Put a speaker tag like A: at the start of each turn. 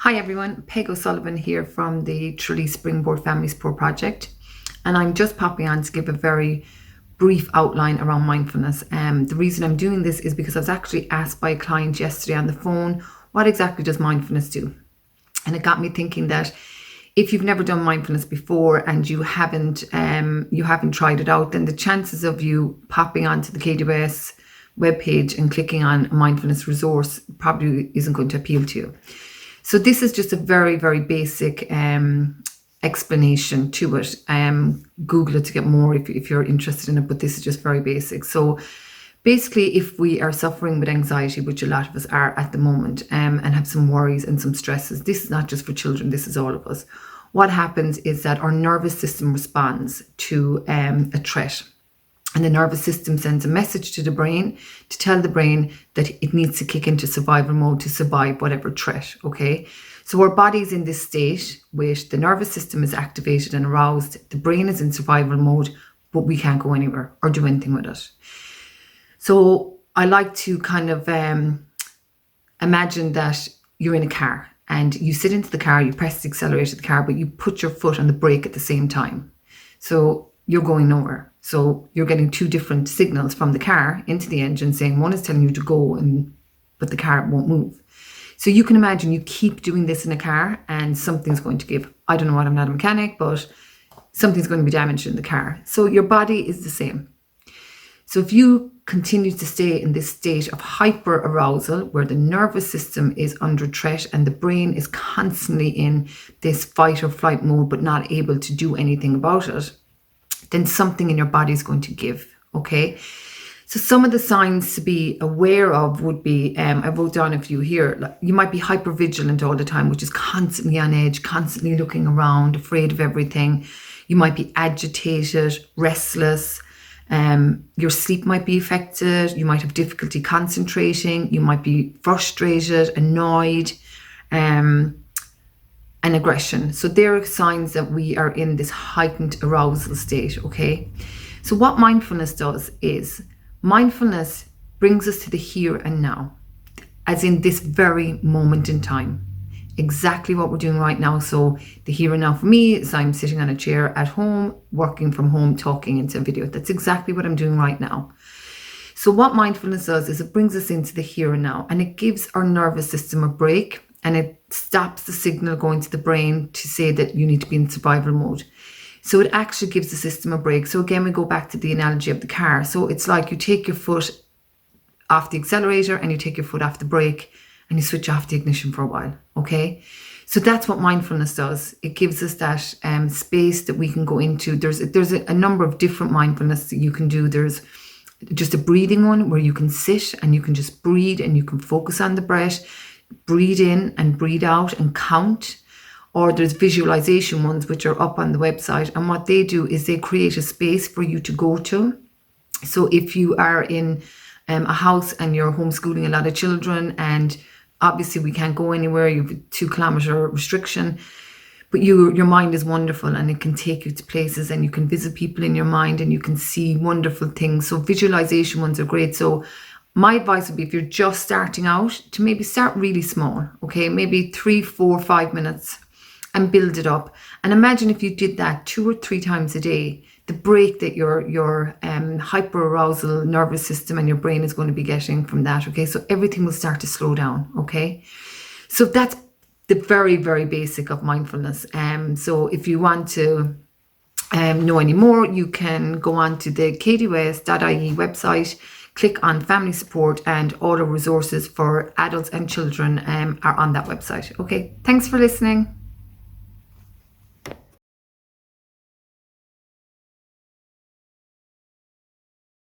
A: Hi everyone, Peig O'Sullivan here from the Tralee Springboard Family Support Project, and I'm just popping on to give a very brief outline around mindfulness. The reason I'm doing this is because I was actually asked by a client yesterday on the phone, what exactly does mindfulness do? And it got me thinking that if you've never done mindfulness before and you haven't tried it out, then the chances of you popping onto the KWS webpage and clicking on a mindfulness resource probably isn't going to appeal to you. So this is just a very, very basic explanation to it. Google it to get more if you're interested in it, but this is just very basic. So basically, if we are suffering with anxiety, which a lot of us are at the moment, and have some worries and some stresses, this is not just for children, this is all of us. What happens is that our nervous system responds to a threat. And the nervous system sends a message to the brain to tell the brain that it needs to kick into survival mode to survive whatever threat, okay? So our body's in this state with the nervous system is activated and aroused, the brain is in survival mode, but we can't go anywhere or do anything with it. So I like to kind of imagine that you're in a car and you sit into the car, you press the accelerator of the car, but you put your foot on the brake at the same time. So you're going nowhere. So you're getting two different signals from the car into the engine saying one is telling you to go but the car won't move. So you can imagine you keep doing this in a car and something's going to give. I don't know what, I'm not a mechanic, but something's going to be damaged in the car. So your body is the same. So if you continue to stay in this state of hyper arousal where the nervous system is under threat and the brain is constantly in this fight or flight mode but not able to do anything about it, then something in your body is going to give, okay? So some of the signs to be aware of would be, I wrote down a few here. Like you might be hypervigilant all the time, which is constantly on edge, constantly looking around, afraid of everything. You might be agitated, restless. Your sleep might be affected. You might have difficulty concentrating. You might be frustrated, annoyed, and aggression. So there are signs that we are in this heightened arousal state, okay? So what mindfulness does is, mindfulness brings us to the here and now, as in this very moment in time. Exactly what we're doing right now. So the here and now for me is I'm sitting on a chair at home, working from home, talking into a video. That's exactly what I'm doing right now. So what mindfulness does is it brings us into the here and now, and it gives our nervous system a break, and it stops the signal going to the brain to say that you need to be in survival mode. So it actually gives the system a break. So again, we go back to the analogy of the car. So it's like you take your foot off the accelerator and you take your foot off the brake and you switch off the ignition for a while, okay? So that's what mindfulness does. It gives us that space that we can go into. There's a number of different mindfulness that you can do. There's just a breathing one where you can sit and you can just breathe and you can focus on the breath. Breathe in and breathe out and count. Or there's visualization ones which are up on the website, and what they do is they create a space for you to go to. So if you are in a house and you're homeschooling a lot of children, and obviously we can't go anywhere, you have a 2-kilometer restriction, but your mind is wonderful and it can take you to places and you can visit people in your mind and you can see wonderful things. So visualization ones are great. So my advice would be, if you're just starting out, to maybe start really small, okay? Maybe 3, 4, 5 minutes and build it up. And imagine if you did that 2 or 3 times a day, the break that your hyper-arousal nervous system and your brain is going to be getting from that, okay? So everything will start to slow down, okay? So that's the very, very basic of mindfulness. So if you want to know any more, you can go on to the kws.ie website, click on family support, and all the resources for adults and children are on that website. Okay, thanks for listening.